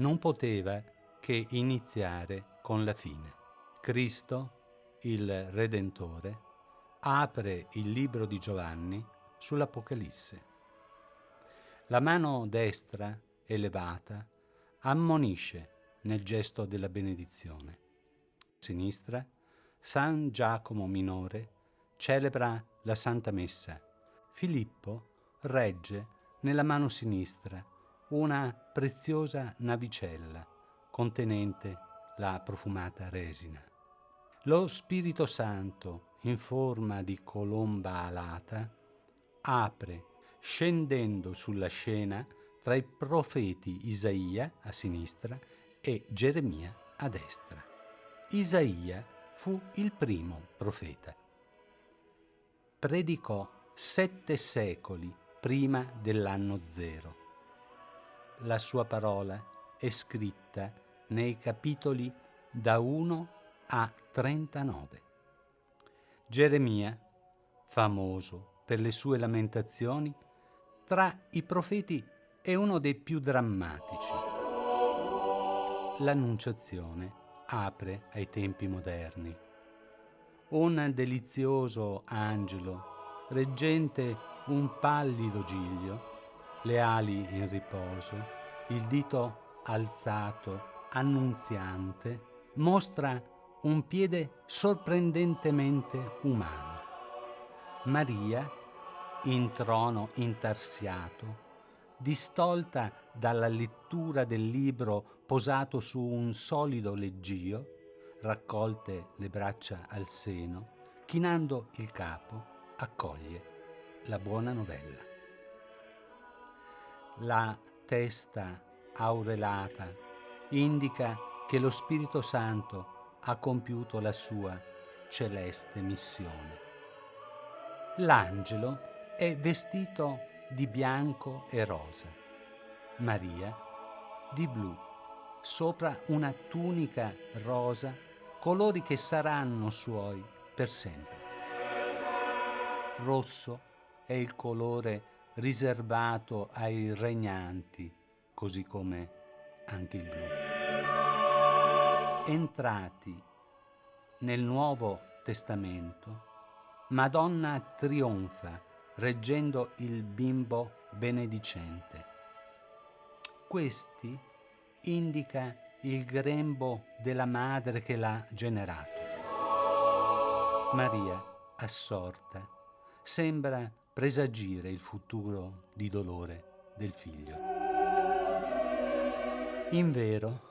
non poteva che iniziare con la fine. Cristo, il Redentore, apre il libro di Giovanni sull'Apocalisse. La mano destra, elevata, ammonisce nel gesto della benedizione. A sinistra, San Giacomo Minore celebra la Santa Messa. Filippo regge nella mano sinistra una preziosa navicella contenente la profumata resina. Lo Spirito Santo, in forma di colomba alata, apre scendendo sulla scena tra i profeti Isaia a sinistra e Geremia a destra. Isaia fu il primo profeta. Predicò 7 secoli prima dell'anno 0. La sua parola è scritta nei capitoli da 1 a 39. Geremia, famoso per le sue lamentazioni, tra i profeti è uno dei più drammatici. L'Annunciazione apre ai tempi moderni. Un delizioso angelo, reggente un pallido giglio, le ali in riposo, il dito alzato, annunziante, mostra un piede sorprendentemente umano. Maria, in trono intarsiato, distolta dalla lettura del libro posato su un solido leggio, raccolte le braccia al seno, chinando il capo, accoglie la buona novella. La testa aurelata indica che lo Spirito Santo ha compiuto la sua celeste missione. L'angelo è vestito di bianco e rosa, Maria di blu, sopra una tunica rosa, colori che saranno suoi per sempre. Rosso è il colore riservato ai regnanti, così come anche il blu. Entrati nel Nuovo Testamento, Madonna trionfa reggendo il bimbo benedicente. Questi indica il grembo della madre che l'ha generato. Maria, assorta, sembra presagire il futuro di dolore del figlio. Invero,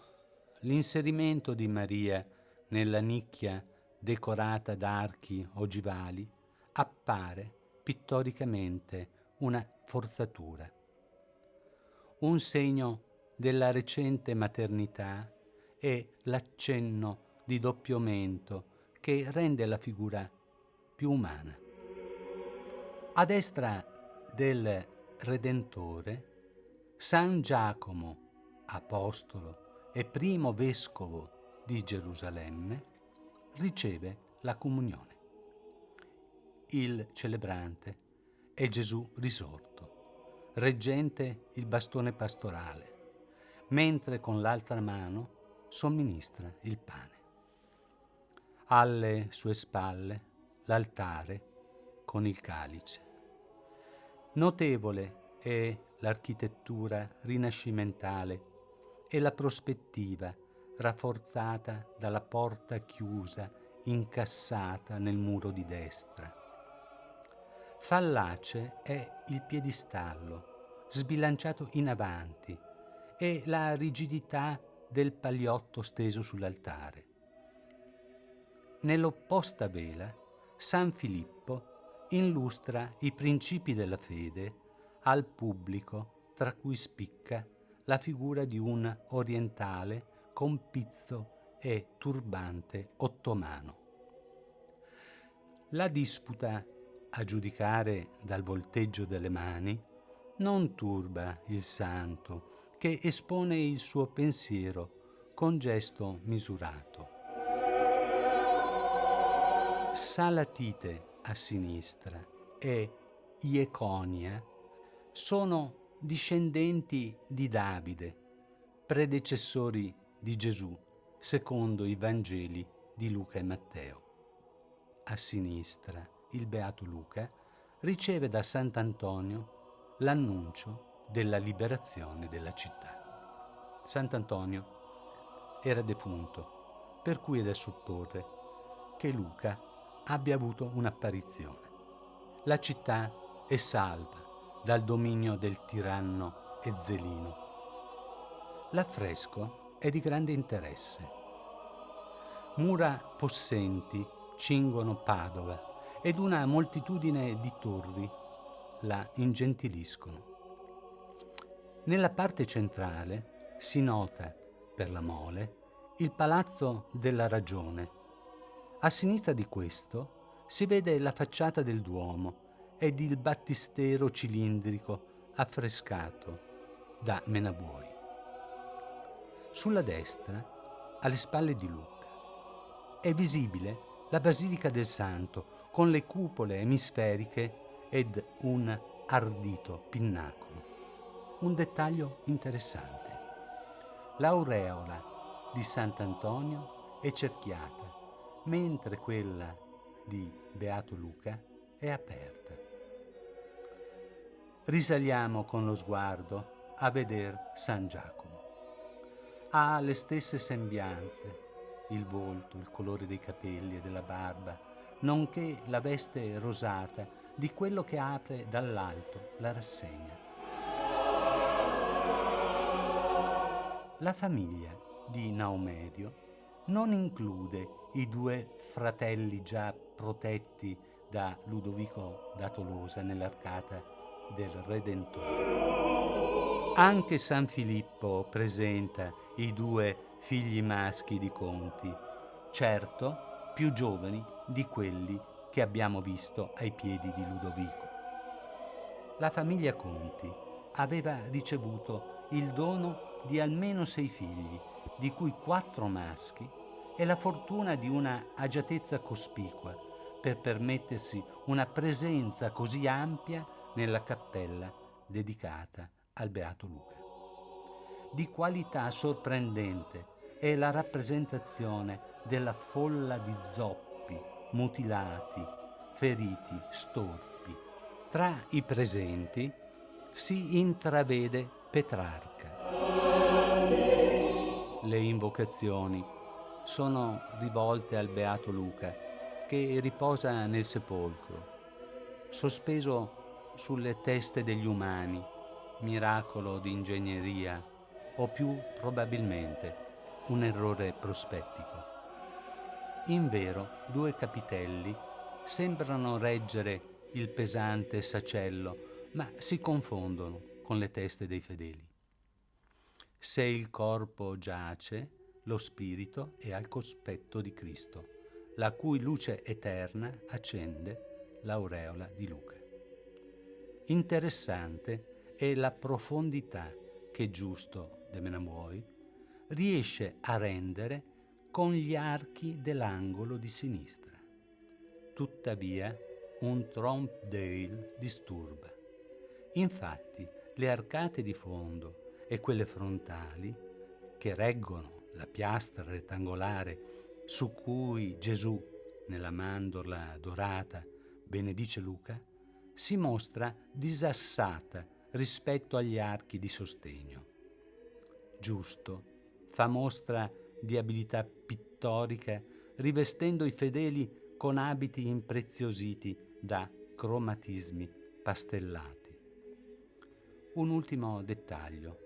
l'inserimento di Maria nella nicchia decorata d'archi ogivali appare pittoricamente una forzatura, un segno della recente maternità e l'accenno di doppiamento che rende la figura più umana. A destra del Redentore, San Giacomo, apostolo e primo vescovo di Gerusalemme, riceve la comunione. Il celebrante è Gesù risorto, reggente il bastone pastorale, mentre con l'altra mano somministra il pane. Alle sue spalle l'altare con il calice. Notevole è l'architettura rinascimentale e la prospettiva rafforzata dalla porta chiusa incassata nel muro di destra. Fallace è il piedistallo, sbilanciato in avanti, e la rigidità del pagliotto steso sull'altare. Nell'opposta vela, San Filippo illustra i principi della fede al pubblico, tra cui spicca la figura di un orientale con pizzo e turbante ottomano. La disputa, a giudicare dal volteggio delle mani, non turba il santo, che espone il suo pensiero con gesto misurato. Salatite a sinistra e Ieconia sono discendenti di Davide, predecessori di Gesù, secondo i Vangeli di Luca e Matteo. A sinistra, il Beato Luca riceve da Sant'Antonio l'annuncio della liberazione della città. Sant'Antonio era defunto, per cui è da supporre che Luca abbia avuto un'apparizione. La città è salva dal dominio del tiranno Ezzelino. L'affresco è di grande interesse. Mura possenti cingono Padova ed una moltitudine di torri la ingentiliscono. Nella parte centrale si nota, per la mole, il Palazzo della Ragione. A sinistra di questo si vede la facciata del Duomo ed il battistero cilindrico affrescato da Menabuoi. Sulla destra, alle spalle di Luca, è visibile la Basilica del Santo con le cupole emisferiche ed un ardito pinnacolo. Un dettaglio interessante. L'aureola di Sant'Antonio è cerchiata, mentre quella di Beato Luca è aperta. Risaliamo con lo sguardo a veder San Giacomo. Ha le stesse sembianze, il volto, il colore dei capelli e della barba, nonché la veste rosata di quello che apre dall'alto la rassegna. La famiglia di Naomedio non include i due fratelli già protetti da Ludovico da Tolosa nell'arcata del Redentore. Anche San Filippo presenta i due figli maschi di Conti, certo più giovani di quelli che abbiamo visto ai piedi di Ludovico. La famiglia Conti aveva ricevuto il dono di almeno 6 figli, di cui 4 maschi, e la fortuna di una agiatezza cospicua per permettersi una presenza così ampia nella cappella dedicata al Beato Luca. Di qualità sorprendente è la rappresentazione della folla di zoppi, mutilati, feriti, storpi. Tra i presenti si intravede Petrarca. Le invocazioni sono rivolte al Beato Luca, che riposa nel sepolcro, sospeso sulle teste degli umani, miracolo di ingegneria o più probabilmente un errore prospettico. Invero, 2 capitelli sembrano reggere il pesante sacello, ma si confondono con le teste dei fedeli. Se il corpo giace, lo spirito è al cospetto di Cristo, la cui luce eterna accende l'aureola di Luca. Interessante è la profondità che Giusto de Menamuoi riesce a rendere con gli archi dell'angolo di sinistra. Tuttavia, un trompe d'œil disturba. Infatti, le arcate di fondo e quelle frontali, che reggono la piastra rettangolare su cui Gesù, nella mandorla dorata, benedice Luca, si mostra disassata rispetto agli archi di sostegno. Giusto fa mostra di abilità pittorica rivestendo i fedeli con abiti impreziositi da cromatismi pastellati. Un ultimo dettaglio.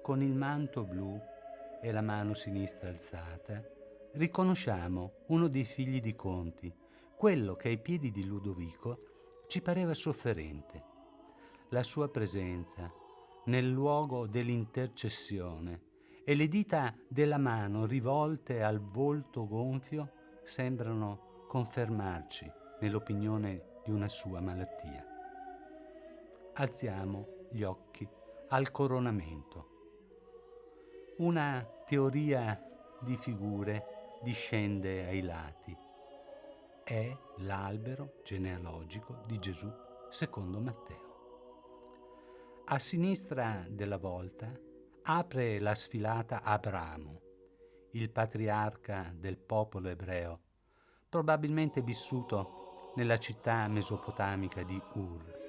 Con il manto blu e la mano sinistra alzata, riconosciamo uno dei figli di Conti, quello che ai piedi di Ludovico ci pareva sofferente. La sua presenza nel luogo dell'intercessione e le dita della mano rivolte al volto gonfio sembrano confermarci nell'opinione di una sua malattia. Alziamo gli occhi al coronamento. Una teoria di figure discende ai lati. È l'albero genealogico di Gesù secondo Matteo. A sinistra della volta, apre la sfilata Abramo, il patriarca del popolo ebreo, probabilmente vissuto nella città mesopotamica di Ur.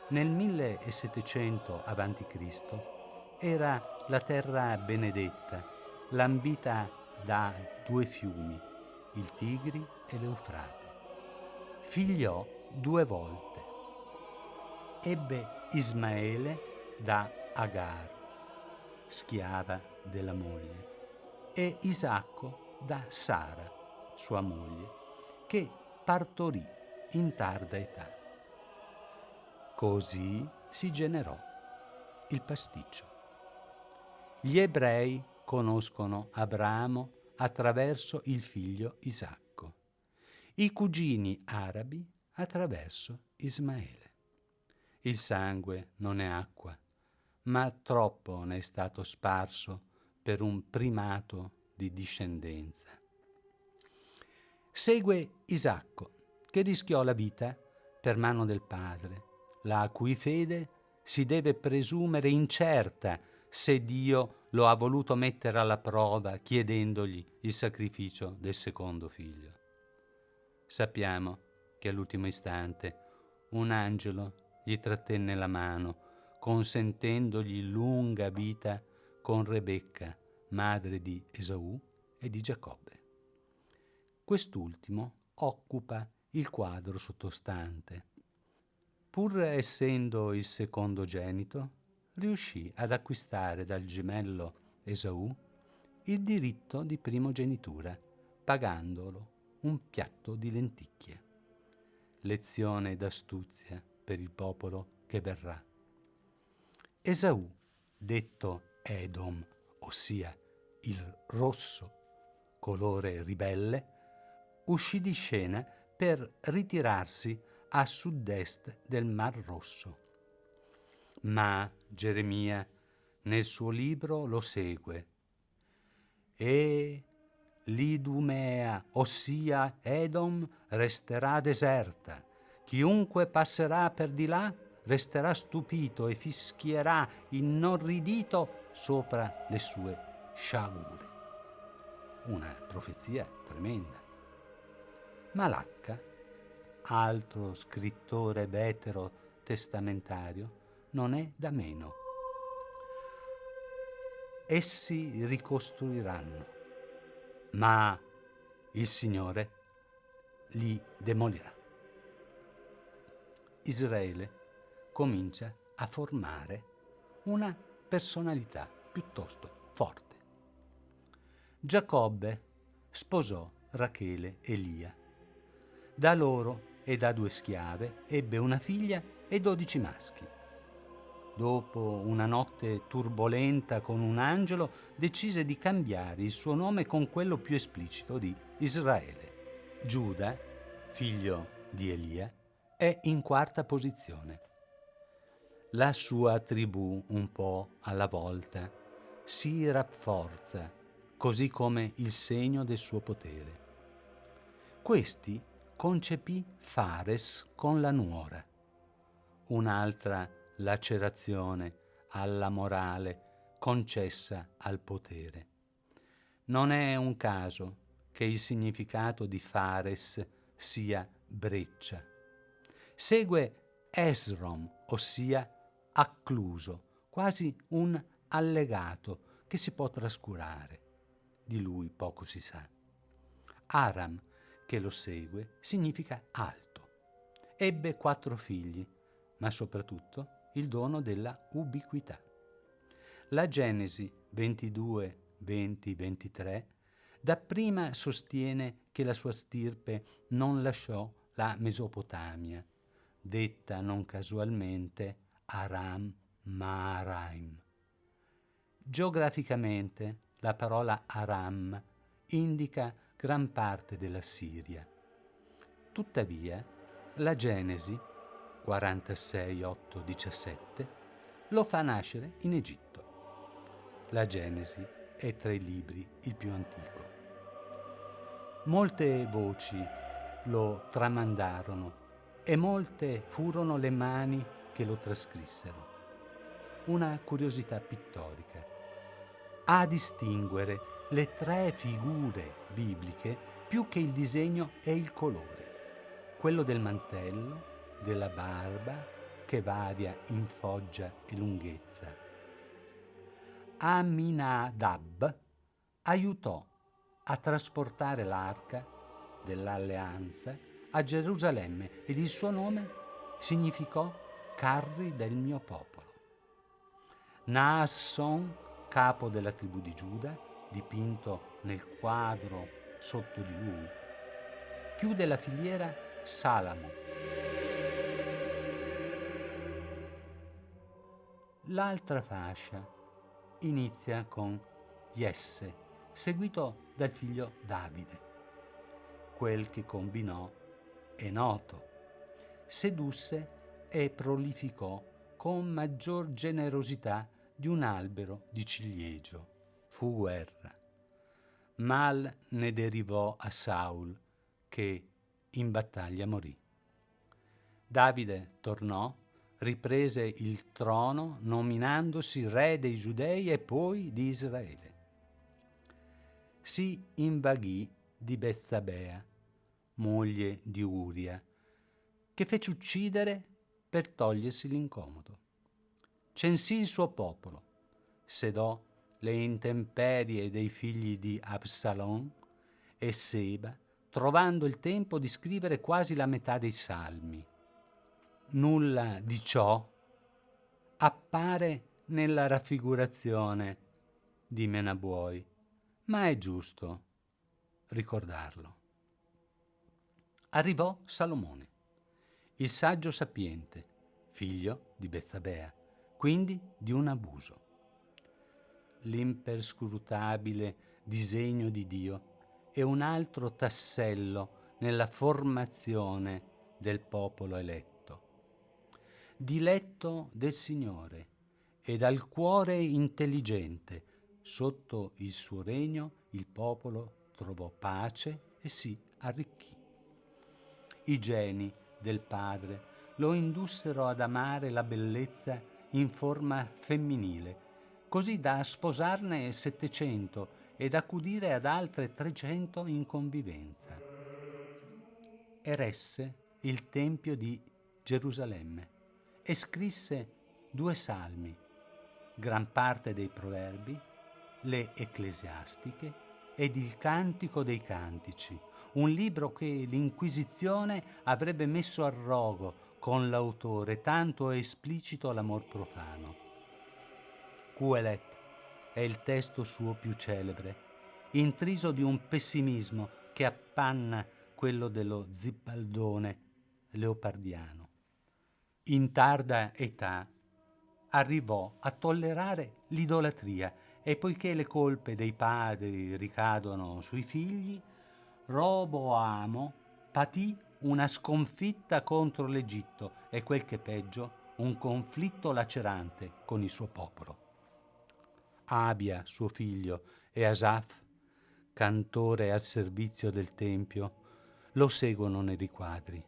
Nel 1700 a.C. era la terra benedetta, lambita da due fiumi, il Tigri e l'Eufrate. Figliò 2 volte. Ebbe Ismaele da Agar, schiava della moglie, e Isacco da Sara, sua moglie, che partorì in tarda età. Così si generò il pasticcio. Gli ebrei conoscono Abramo attraverso il figlio Isacco, i cugini arabi attraverso Ismaele. Il sangue non è acqua, ma troppo ne è stato sparso per un primato di discendenza. Segue Isacco, che rischiò la vita per mano del padre, la cui fede si deve presumere incerta se Dio lo ha voluto mettere alla prova chiedendogli il sacrificio del secondo figlio. Sappiamo che all'ultimo istante un angelo gli trattenne la mano, consentendogli lunga vita con Rebecca, madre di Esaù e di Giacobbe. Quest'ultimo occupa il quadro sottostante. Pur essendo il secondogenito, riuscì ad acquistare dal gemello Esaù il diritto di primogenitura, pagandolo un piatto di lenticchie. Lezione d'astuzia per il popolo che verrà. Esaù, detto Edom, ossia il rosso, colore ribelle, uscì di scena per ritirarsi a sud-est del Mar Rosso. Ma Geremia nel suo libro lo segue. E l'Idumea, ossia Edom, resterà deserta. Chiunque passerà per di là resterà stupito e fischierà inorridito sopra le sue sciagure. Una profezia tremenda. Malacca, altro scrittore veterotestamentario, non è da meno. Essi ricostruiranno, ma il Signore li demolirà. Israele comincia a formare una personalità piuttosto forte. Giacobbe sposò Rachele e Lia. Da loro e da 2 schiave ebbe una figlia e 12 maschi. Dopo una notte turbolenta con un angelo, decise di cambiare il suo nome con quello più esplicito di Israele. Giuda, figlio di Elia, è in 4ª posizione. La sua tribù, un po' alla volta, si rafforza, così come il segno del suo potere. Questi concepì Fares con la nuora, un'altra lacerazione alla morale concessa al potere. Non è un caso che il significato di Fares sia breccia. Segue Esrom, ossia accluso, quasi un allegato che si può trascurare. Di lui poco si sa. Aram, che lo segue, significa alto. Ebbe 4 figli, ma soprattutto il dono della ubiquità. La Genesi 22, 20, 23 dapprima sostiene che la sua stirpe non lasciò la Mesopotamia, detta non casualmente Aram Maharaim. Geograficamente la parola Aram indica gran parte della Siria. Tuttavia, la Genesi 46, 8, 17 lo fa nascere in Egitto. La Genesi è tra i libri il più antico. Molte voci lo tramandarono e molte furono le mani che lo trascrissero. una curiosità pittorica. A distinguere le 3 figure bibliche più che il disegno e il colore, quello del mantello, della barba, che varia in foggia e lunghezza. Aminadab aiutò a trasportare l'arca dell'alleanza a Gerusalemme ed il suo nome significò carri del mio popolo. Naasson, capo della tribù di Giuda, dipinto nel quadro sotto di lui, chiude la filiera Salamo. L'altra fascia inizia con Jesse, seguito dal figlio Davide. Quel che combinò è noto. Sedusse e prolificò con maggior generosità di un albero di ciliegio. Fu guerra. Mal ne derivò a Saul, che in battaglia morì. Davide tornò, riprese il trono nominandosi re dei Giudei e poi di Israele. Si invaghì di Betsabea, moglie di Uria, che fece uccidere per togliersi l'incomodo. Censì il suo popolo, sedò le intemperie dei figli di Absalom e Seba, trovando il tempo di scrivere quasi la metà dei salmi. Nulla di ciò appare nella raffigurazione di Menabuoi, ma è giusto ricordarlo. Arrivò Salomone, il saggio sapiente, figlio di Betsabea, quindi di un abuso. L'imperscrutabile disegno di Dio è un altro tassello nella formazione del popolo eletto. Diletto del Signore e dal cuore intelligente, sotto il suo regno il popolo trovò pace e si arricchì. I geni del padre lo indussero ad amare la bellezza in forma femminile, così da sposarne 700 ed accudire ad altre 300 in convivenza. Eresse il tempio di Gerusalemme e scrisse 2 salmi, gran parte dei proverbi, le ecclesiastiche ed il Cantico dei Cantici, un libro che l'Inquisizione avrebbe messo a rogo con l'autore, tanto è esplicito l'amor profano. Quelet è il testo suo più celebre, intriso di un pessimismo che appanna quello dello zibbaldone leopardiano. In tarda età arrivò a tollerare l'idolatria e poiché le colpe dei padri ricadono sui figli, Roboamo patì una sconfitta contro l'Egitto e quel che peggio, un conflitto lacerante con il suo popolo. Abia, suo figlio, e Asaf, cantore al servizio del Tempio, lo seguono nei riquadri.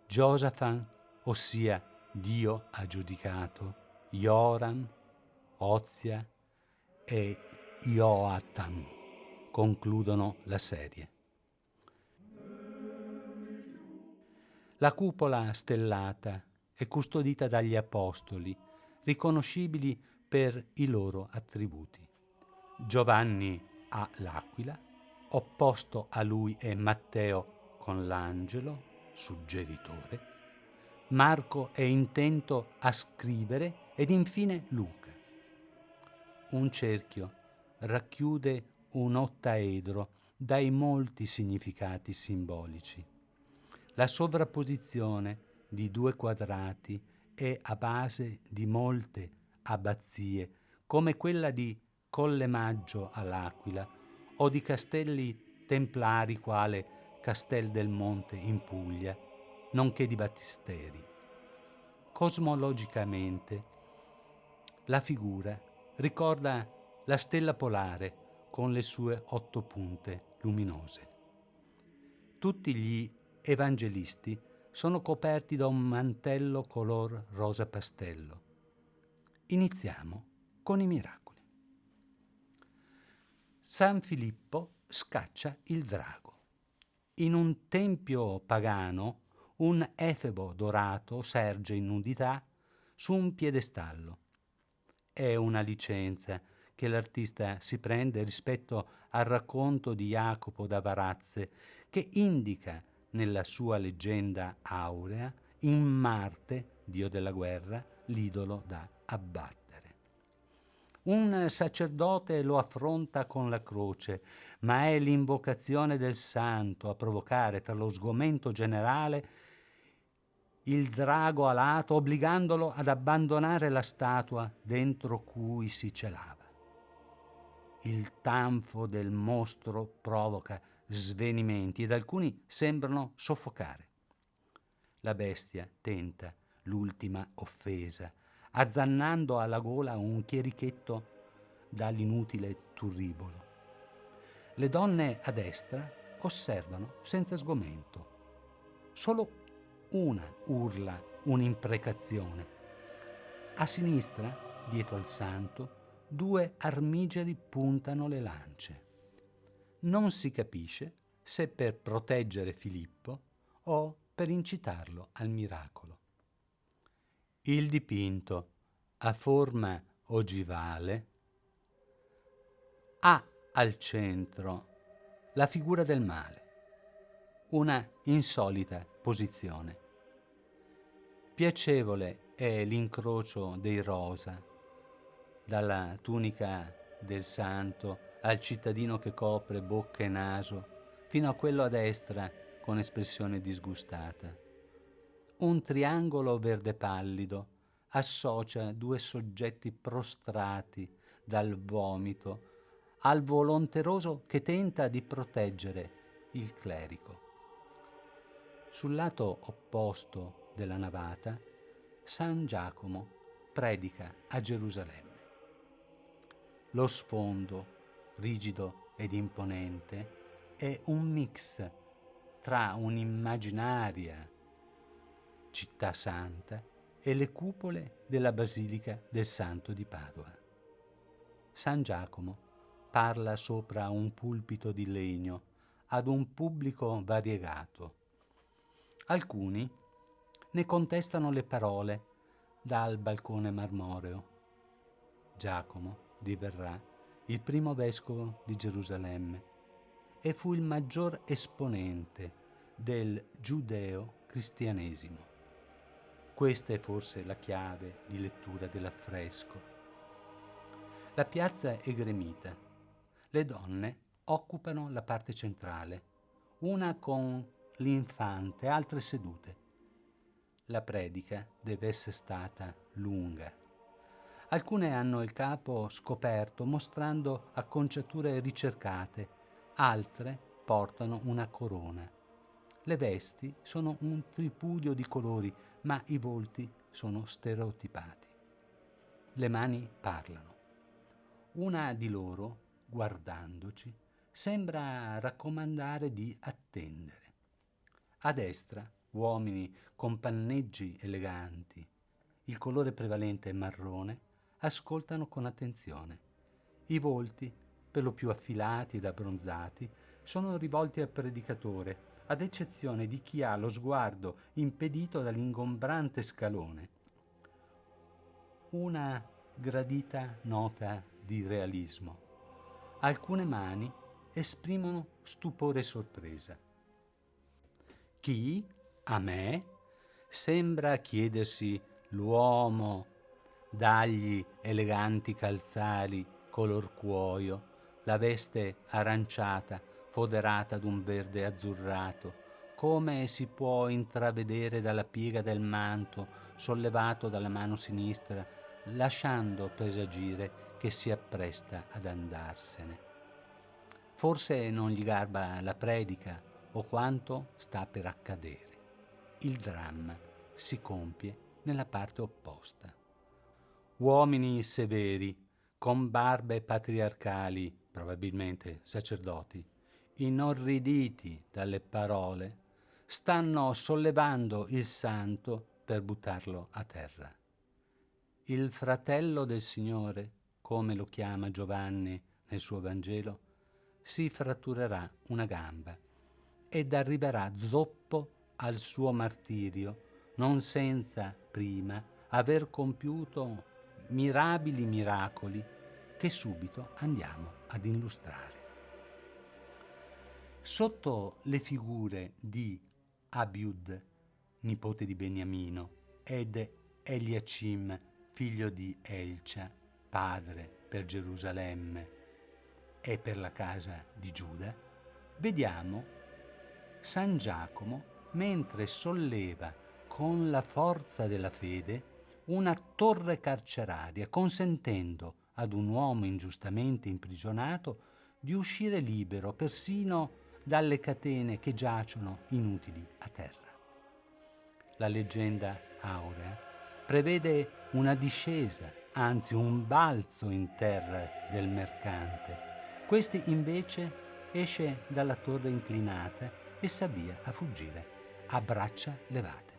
Giosafan, ossia Dio ha giudicato, Joram, Ozia e Joatam concludono la serie. La cupola stellata è custodita dagli apostoli, riconoscibili per i loro attributi. Giovanni ha l'aquila, opposto a lui è Matteo con l'angelo, suggeritore, Marco è intento a scrivere ed infine Luca. Un cerchio racchiude un ottaedro dai molti significati simbolici. La sovrapposizione di 2 quadrati è a base di molte abbazie, come quella di Colle Maggio all'Aquila o di castelli templari quale Castel del Monte in Puglia, nonché di battisteri. Cosmologicamente, la figura ricorda la stella polare con le sue 8 punte luminose. Tutti gli evangelisti sono coperti da un mantello color rosa pastello. Iniziamo con i miracoli. San Filippo scaccia il drago. In un tempio pagano un efebo dorato serge in nudità su un piedestallo. È una licenza che l'artista si prende rispetto al racconto di Jacopo da Varazze, che indica nella sua leggenda aurea in Marte, dio della guerra, l'idolo da abbattere. Un sacerdote lo affronta con la croce, ma è l'invocazione del santo a provocare tra lo sgomento generale il drago alato, obbligandolo ad abbandonare la statua dentro cui si celava. Il tanfo del mostro provoca svenimenti ed alcuni sembrano soffocare. La bestia tenta l'ultima offesa, azzannando alla gola un chierichetto dall'inutile turribolo. Le donne a destra osservano senza sgomento. Solo una urla un'imprecazione. A sinistra, dietro al santo, 2 armigeri puntano le lance. Non si capisce se per proteggere Filippo o per incitarlo al miracolo. Il dipinto, a forma ogivale, ha al centro la figura del male, una insolita posizione. Piacevole è l'incrocio dei rosa, dalla tunica del santo al cittadino che copre bocca e naso, fino a quello a destra con espressione disgustata. Un triangolo verde pallido associa 2 soggetti prostrati dal vomito al volonteroso che tenta di proteggere il clerico. Sul lato opposto della navata, San Giacomo predica a Gerusalemme. Lo sfondo, rigido ed imponente, è un mix tra un'immaginaria città santa e le cupole della Basilica del Santo di Padova. San Giacomo parla sopra un pulpito di legno ad un pubblico variegato. Alcuni ne contestano le parole dal balcone marmoreo. Giacomo diverrà il primo vescovo di Gerusalemme e fu il maggior esponente del giudeo-cristianesimo. Questa è forse la chiave di lettura dell'affresco. La piazza è gremita. Le donne occupano la parte centrale, una con l'infante, altre sedute. La predica deve essere stata lunga. Alcune hanno il capo scoperto, mostrando acconciature ricercate, altre portano una corona. Le vesti sono un tripudio di colori, ma i volti sono stereotipati. Le mani parlano. Una di loro, guardandoci, sembra raccomandare di attendere. A destra, uomini con panneggi eleganti, il colore prevalente è marrone, ascoltano con attenzione. I volti, per lo più affilati ed abbronzati, sono rivolti al predicatore, ad eccezione di chi ha lo sguardo impedito dall'ingombrante scalone. Una gradita nota di realismo. Alcune mani esprimono stupore e sorpresa. Chi, a me, sembra chiedersi l'uomo dagli eleganti calzari color cuoio, la veste aranciata foderata d'un verde azzurrato, come si può intravedere dalla piega del manto sollevato dalla mano sinistra, lasciando presagire che si appresta ad andarsene. Forse non gli garba la predica o quanto sta per accadere. Il dramma si compie nella parte opposta. Uomini severi, con barbe patriarcali, probabilmente sacerdoti, inorriditi dalle parole, stanno sollevando il santo per buttarlo a terra. Il fratello del Signore, come lo chiama Giovanni nel suo Vangelo, si fratturerà una gamba ed arriverà zoppo al suo martirio, non senza prima aver compiuto mirabili miracoli che subito andiamo ad illustrare. Sotto le figure di Abiud, nipote di Beniamino, ed Eliacim, figlio di Elcia, padre per Gerusalemme e per la casa di Giuda, vediamo San Giacomo mentre solleva con la forza della fede una torre carceraria, consentendo ad un uomo ingiustamente imprigionato di uscire libero persino dalle catene che giacciono inutili a terra. La leggenda aurea prevede una discesa, anzi un balzo in terra del mercante. Questi invece esce dalla torre inclinata e s'avvia a fuggire a braccia levate.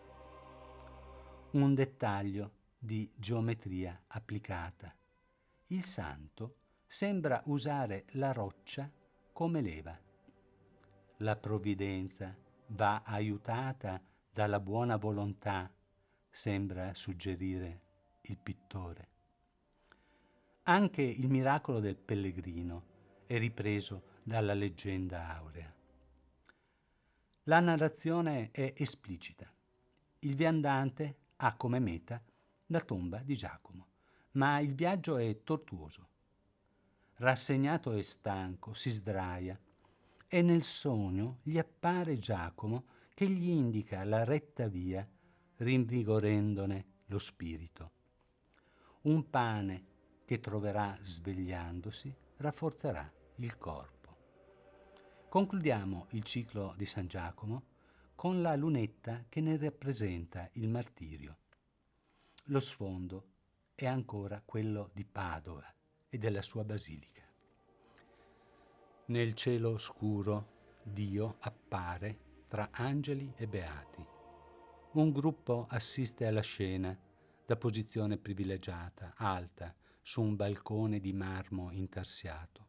Un dettaglio di geometria applicata. Il santo sembra usare la roccia come leva. La provvidenza va aiutata dalla buona volontà, sembra suggerire il pittore. Anche il miracolo del pellegrino è ripreso dalla leggenda aurea. La narrazione è esplicita. Il viandante ha come meta la tomba di Giacomo, ma il viaggio è tortuoso. Rassegnato e stanco, si sdraia e nel sogno gli appare Giacomo che gli indica la retta via, rinvigorendone lo spirito. Un pane che troverà svegliandosi rafforzerà il corpo. Concludiamo il ciclo di San Giacomo con la lunetta che ne rappresenta il martirio. Lo sfondo è ancora quello di Padova e della sua basilica. Nel cielo scuro Dio appare tra angeli e beati. Un gruppo assiste alla scena da posizione privilegiata, alta, su un balcone di marmo intarsiato.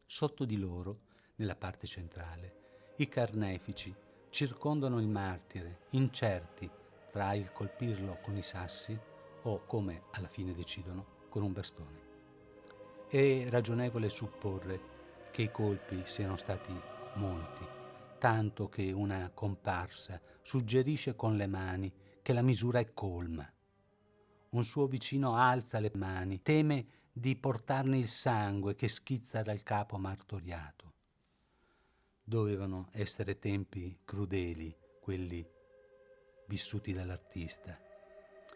Sotto di loro, nella parte centrale, i carnefici circondano il martire, incerti tra il colpirlo con i sassi o, come alla fine decidono, con un bastone. È ragionevole supporre che i colpi siano stati molti, tanto che una comparsa suggerisce con le mani che la misura è colma. Un suo vicino alza le mani, teme di portarne il sangue che schizza dal capo martoriato. Dovevano essere tempi crudeli quelli vissuti dall'artista.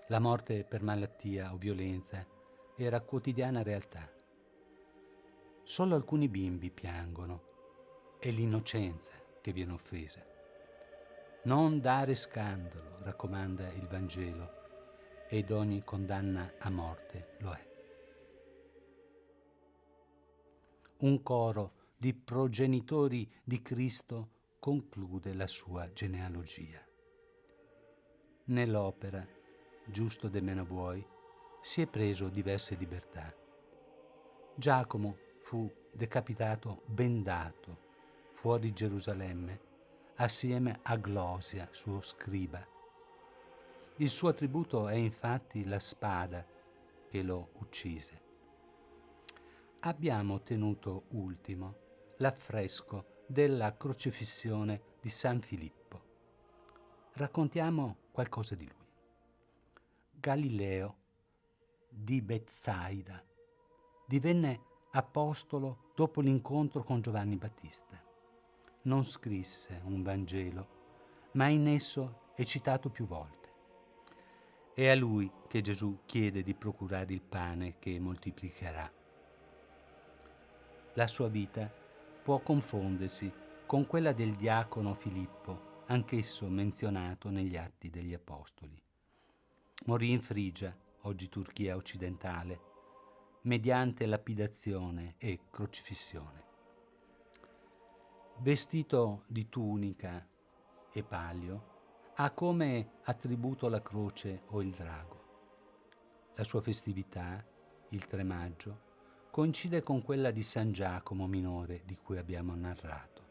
La morte per malattia o violenza era quotidiana realtà. Solo alcuni bimbi piangono, è l'innocenza che viene offesa. Non dare scandalo, raccomanda il Vangelo, ed ogni condanna a morte lo è. Un coro di progenitori di Cristo conclude la sua genealogia. Nell'opera Giusto de meno vuoi si è preso diverse libertà. Giacomo fu decapitato bendato fuori Gerusalemme assieme a Glosia, suo scriba. Il suo attributo è infatti la spada che lo uccise. Abbiamo tenuto ultimo l'affresco della crocifissione di San Filippo. Raccontiamo qualcosa di lui. Galileo di Betsaida divenne apostolo dopo l'incontro con Giovanni Battista. Non scrisse un Vangelo, ma in esso è citato più volte. È a lui che Gesù chiede di procurare il pane che moltiplicherà. La sua vita può confondersi con quella del diacono Filippo, anch'esso menzionato negli Atti degli Apostoli. Morì in Frigia, oggi Turchia occidentale, mediante lapidazione e crocifissione. vestito di tunica e palio, ha come attributo la croce o il drago. La sua festività, il 3 maggio, coincide con quella di San Giacomo minore di cui abbiamo narrato.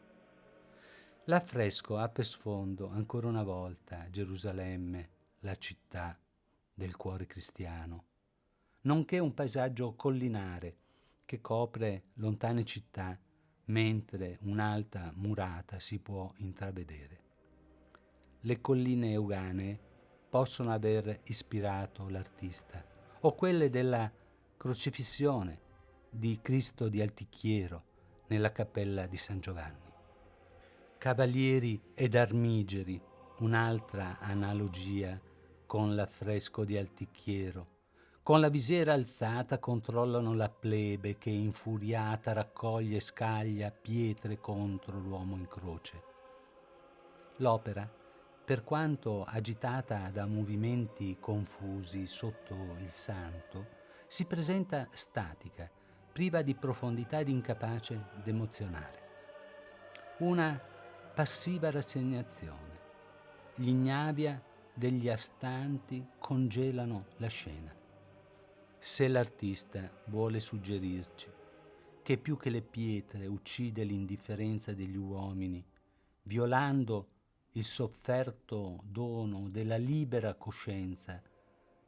L'affresco ha per sfondo, ancora una volta, Gerusalemme, la città del cuore cristiano, nonché un paesaggio collinare che copre lontane città, mentre un'alta murata si può intravedere. Le colline euganee possono aver ispirato l'artista, o quelle della crocifissione di Cristo di Altichiero nella cappella di San Giovanni. Cavalieri ed armigeri, un'altra analogia con l'affresco di Altichiero. Con la visiera alzata controllano la plebe che infuriata raccoglie e scaglia pietre contro l'uomo in croce. L'opera, per quanto agitata da movimenti confusi sotto il santo, si presenta statica, priva di profondità ed incapace d'emozionare. Una passiva rassegnazione. L'ignavia degli astanti congelano la scena. Se l'artista vuole suggerirci che più che le pietre uccide l'indifferenza degli uomini, violando il sofferto dono della libera coscienza,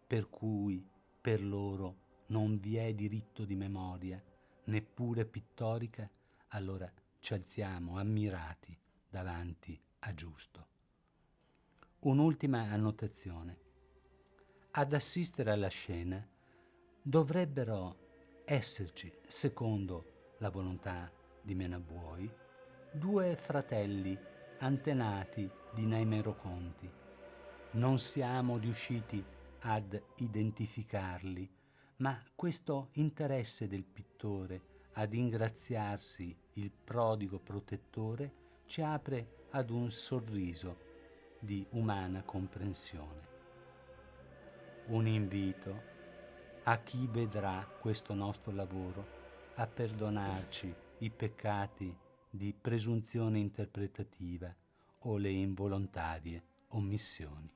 per cui per loro non vi è diritto di memoria, neppure pittorica, allora ci alziamo ammirati davanti a Giusto. Un'ultima annotazione. Ad assistere alla scena dovrebbero esserci, secondo la volontà di Menabuoi, 2 fratelli antenati di Naimero Conti. Non siamo riusciti ad identificarli, ma questo interesse del pittore ad ingraziarsi il prodigo protettore ci apre ad un sorriso di umana comprensione. Un invito a chi vedrà questo nostro lavoro a perdonarci i peccati di presunzione interpretativa o le involontarie omissioni.